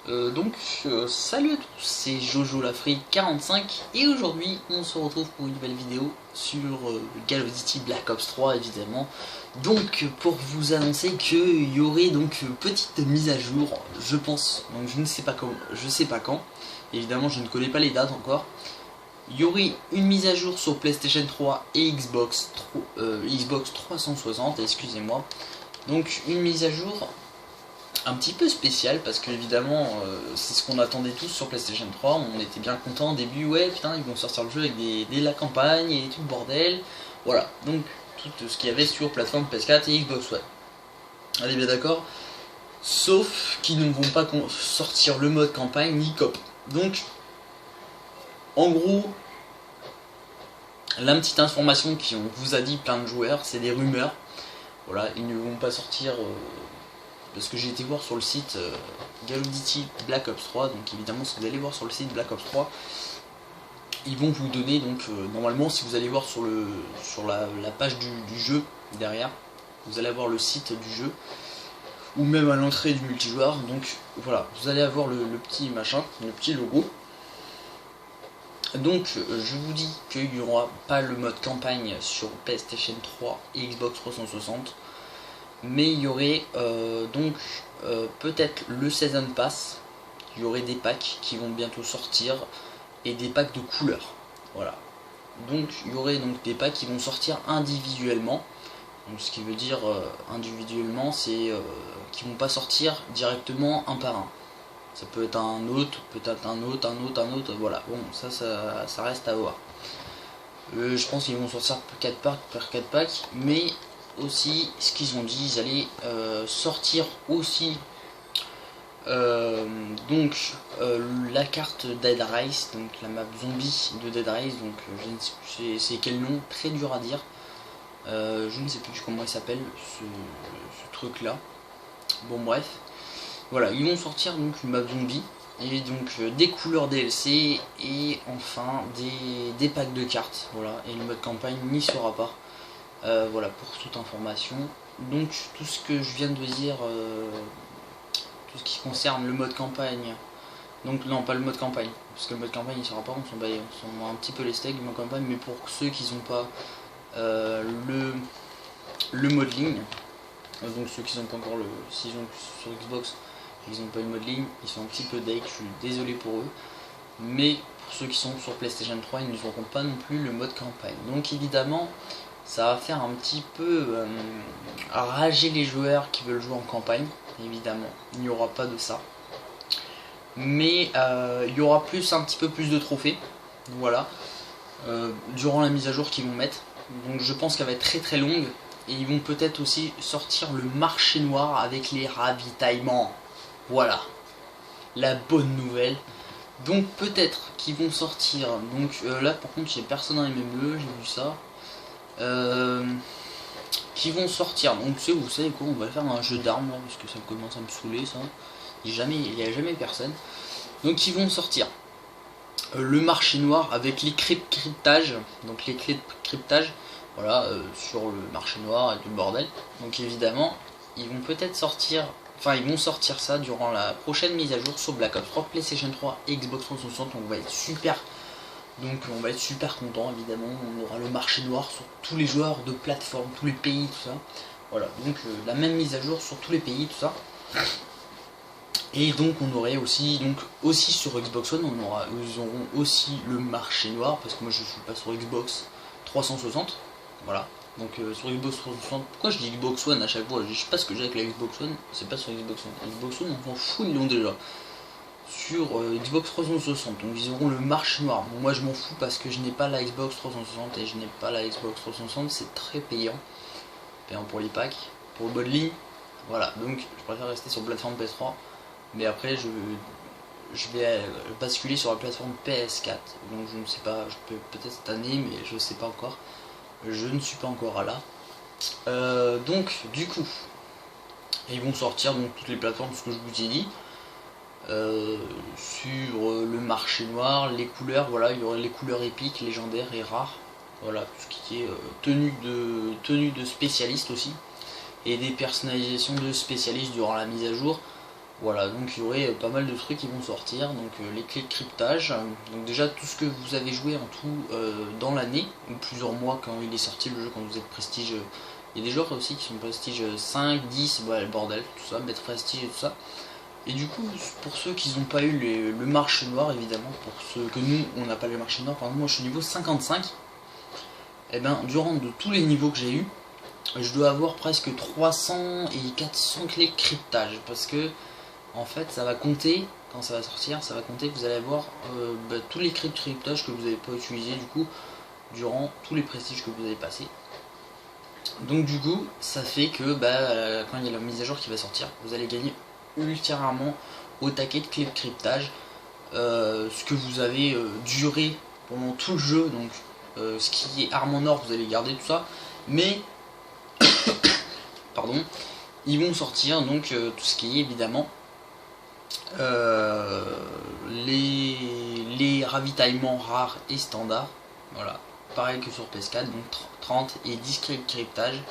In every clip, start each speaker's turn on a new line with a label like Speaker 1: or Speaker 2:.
Speaker 1: Salut à tous, c'est Jojo Lafrique 45 et aujourd'hui on se retrouve pour une nouvelle vidéo sur Call of Duty Black Ops 3 évidemment. Donc pour vous annoncer qu'il y aurait donc petite mise à jour, je pense, donc je ne sais pas quand, évidemment je ne connais pas les dates encore. Il y aurait une mise à jour sur PlayStation 3 et Xbox 360, excusez-moi. Donc une mise à jour un petit peu spécial parce que évidemment c'est ce qu'on attendait tous sur PlayStation 3. On était bien content au début, ouais putain ils vont sortir le jeu avec la campagne et tout le bordel. Voilà, donc tout ce qu'il y avait sur plateforme PS4 et Xbox One. On est bien d'accord. Sauf qu'ils ne vont pas sortir le mode campagne ni cop. Donc en gros la petite information qu'on vous a dit plein de joueurs, c'est des rumeurs. Voilà, ils ne vont pas sortir parce que j'ai été voir sur le site Call of Duty Black Ops 3, donc évidemment si vous allez voir sur le site Black Ops 3, ils vont vous donner donc normalement si vous allez voir sur la page du jeu derrière, vous allez avoir le site du jeu ou même à l'entrée du multijoueur, donc voilà, vous allez avoir le petit machin, le petit logo. Donc je vous dis qu'il n'y aura pas le mode campagne sur PlayStation 3 et Xbox 360. Mais il y aurait peut-être le Season Pass, il y aurait des packs qui vont bientôt sortir et des packs de couleurs. Voilà. Donc il y aurait donc des packs qui vont sortir individuellement. Donc ce qui veut dire individuellement, c'est qui vont pas sortir directement un par un. Ça peut être un autre, peut-être un autre, voilà. Bon, ça reste à voir. Je pense qu'ils vont sortir 4 packs par 4 packs, mais aussi ce qu'ils ont dit, ils allaient sortir aussi la carte Dead Rise, donc la map zombie de Dead Rise, donc c'est quel nom, très dur à dire, je ne sais plus comment il s'appelle ce truc là. Bon bref, voilà, ils vont sortir donc une map zombie et donc des couleurs DLC et enfin des packs de cartes, voilà, et le mode campagne n'y sera pas. Voilà pour toute information. Donc tout ce que je viens de dire, tout ce qui concerne le mode campagne, donc non pas le mode campagne, parce que le mode campagne il sera pas, on s'en un petit peu les steaks du mode campagne, mais pour ceux qui n'ont pas le mode ligne, donc ceux qui n'ont pas encore s'ils ont sur Xbox, ils n'ont pas le mode ligne, ils sont un petit peu deck, je suis désolé pour eux, mais pour ceux qui sont sur PlayStation 3, ils n'auront pas non plus le mode campagne. Donc évidemment ça va faire un petit peu rager les joueurs qui veulent jouer en campagne, évidemment, il n'y aura pas de ça. Mais il y aura un petit peu plus de trophées, voilà, durant la mise à jour qu'ils vont mettre. Donc je pense qu'elle va être très très longue, et ils vont peut-être aussi sortir le marché noir avec les ravitaillements. Voilà, la bonne nouvelle. Donc peut-être qu'ils vont sortir, donc là par contre j'ai personne en MME, j'ai vu ça. Qui vont sortir, donc vous savez quoi, on va faire un jeu d'armes là, parce que ça commence à me saouler ça, il n'y a jamais personne. Donc ils vont sortir le marché noir avec les cryptages, donc les clés de cryptage, voilà, sur le marché noir et tout le bordel. Donc évidemment ils vont peut-être sortir, enfin ils vont sortir ça durant la prochaine mise à jour sur Black Ops 3, PlayStation 3 et Xbox 360. On va être super content, évidemment. On aura le marché noir sur tous les joueurs de plateforme, tous les pays, tout ça. Voilà, donc la même mise à jour sur tous les pays, tout ça. Et donc on aurait aussi sur Xbox One, ils auront aussi le marché noir, parce que moi je suis pas sur Xbox 360. Voilà. Donc sur Xbox 360, pourquoi je dis Xbox One à chaque fois? Je sais pas ce que j'ai avec la Xbox One, c'est pas sur Xbox One. Xbox One on s'en fout, ils l'ont déjà. Sur Xbox 360, donc ils auront le marché noir. Bon, moi je m'en fous parce que je n'ai pas la Xbox 360 et je n'ai pas la Xbox 360, c'est très payant pour les packs, pour le mode ligne, voilà, donc je préfère rester sur plateforme PS3, mais après je vais basculer sur la plateforme PS4, donc je ne sais pas, je peux peut-être cette année, mais je ne sais pas encore, je ne suis pas encore à là. Donc du coup, ils vont sortir donc toutes les plateformes, ce que je vous ai dit. Sur le marché noir, les couleurs, voilà, il y aurait les couleurs épiques, légendaires et rares, voilà, tout ce qui est tenue de spécialistes aussi, et des personnalisations de spécialistes durant la mise à jour. Voilà, donc il y aurait pas mal de trucs qui vont sortir, donc les clés de cryptage, donc déjà tout ce que vous avez joué en tout dans l'année, ou plusieurs mois quand il est sorti le jeu, quand vous êtes prestige, il y a des joueurs aussi qui sont prestige 5, 10, bah, le bordel, tout ça, mettre prestige et tout ça. Et du coup, pour ceux qui n'ont pas eu le marché noir, évidemment, pour ceux que nous, on n'a pas le marché noir, par exemple moi je suis niveau 55, et bien durant de tous les niveaux que j'ai eu, je dois avoir presque 300 et 400 clés de cryptage, parce que en fait ça va compter, quand ça va sortir, ça va compter, vous allez avoir tous les clés de cryptage que vous n'avez pas utilisé du coup, durant tous les prestiges que vous avez passés. Donc du coup, ça fait que quand il y a la mise à jour qui va sortir, vous allez gagner ultérieurement au taquet de clés de cryptage, ce que vous avez duré pendant tout le jeu, donc ce qui est arme en or, vous allez garder tout ça, mais pardon, ils vont sortir donc tout ce qui est évidemment les ravitaillements rares et standards, voilà, pareil que sur PS4, donc 30 et 10 clés de cryptage,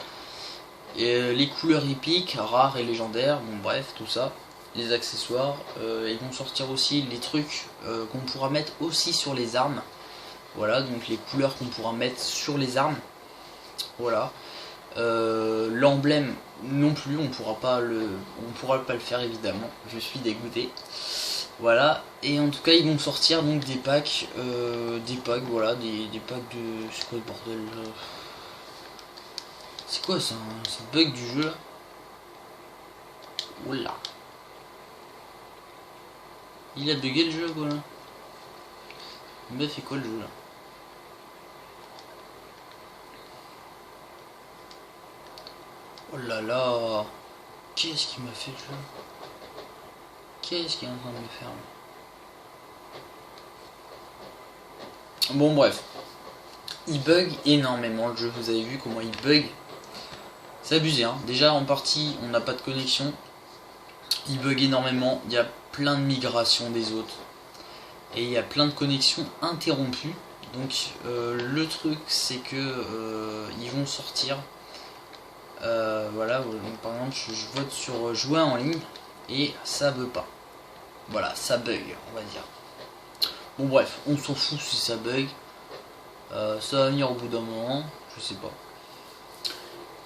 Speaker 1: et les couleurs épiques, rares et légendaires, bon bref, tout ça, les accessoires, ils vont sortir aussi les trucs qu'on pourra mettre aussi sur les armes, voilà, donc les couleurs qu'on pourra mettre sur les armes, voilà. L'emblème non plus, on pourra pas le faire évidemment, je suis dégoûté. Voilà, et en tout cas ils vont sortir donc des packs, voilà, des packs de... C'est quoi le bordel c'est quoi ça, c'est un bug du jeu là. Oula. Il a bugué le jeu quoi là. Mais fait quoi le jeu là? Oh là là. Qu'est-ce qu'il m'a fait le jeu? Qu'est-ce qu'il est en train de me faire là? Bon bref. Il bug énormément le jeu, vous avez vu comment il bug. C'est abusé hein. Déjà en partie on n'a pas de connexion. Il bug énormément, il y a plein de migrations des autres. Et il y a plein de connexions interrompues. Donc le truc c'est que ils vont sortir. Voilà, donc, par exemple je vote sur jouer en ligne et ça veut pas. Voilà, ça bug on va dire. Bon bref, on s'en fout si ça bug. Ça va venir au bout d'un moment, je sais pas.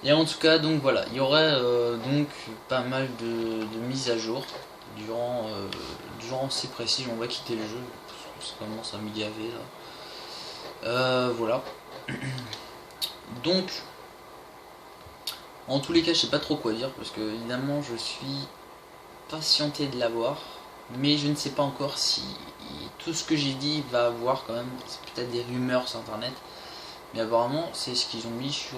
Speaker 1: Et en tout cas, donc voilà, il y aurait donc pas mal de mises à jour durant ces prestiges. On va quitter le jeu, ça commence à me gaver là. Voilà. Donc, en tous les cas, je sais pas trop quoi dire parce que évidemment, je suis patienté de l'avoir, mais je ne sais pas encore si tout ce que j'ai dit va avoir quand même. C'est peut-être des rumeurs sur internet, mais apparemment, c'est ce qu'ils ont mis sur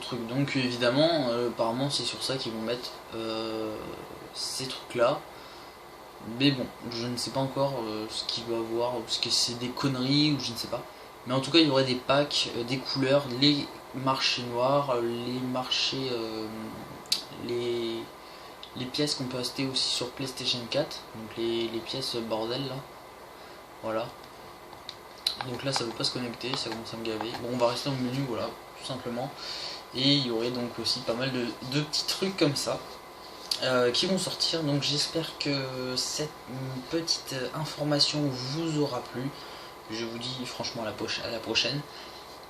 Speaker 1: truc. Donc évidemment apparemment c'est sur ça qu'ils vont mettre ces trucs là, mais bon je ne sais pas encore ce qu'il va avoir, parce que c'est des conneries ou je ne sais pas, mais en tout cas il y aurait des packs, des couleurs, les marchés noirs, les marchés les pièces qu'on peut acheter aussi sur PlayStation 4, donc les pièces bordel là, voilà. Donc là ça veut pas se connecter, ça commence à me gaver. Bon on va rester dans le menu, voilà, tout simplement. Et il y aurait donc aussi pas mal de petits trucs comme ça qui vont sortir. Donc j'espère que cette petite information vous aura plu. Je vous dis franchement à la prochaine.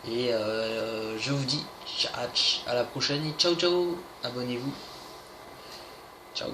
Speaker 1: Et je vous dis à la prochaine et ciao ciao. Abonnez-vous. Ciao.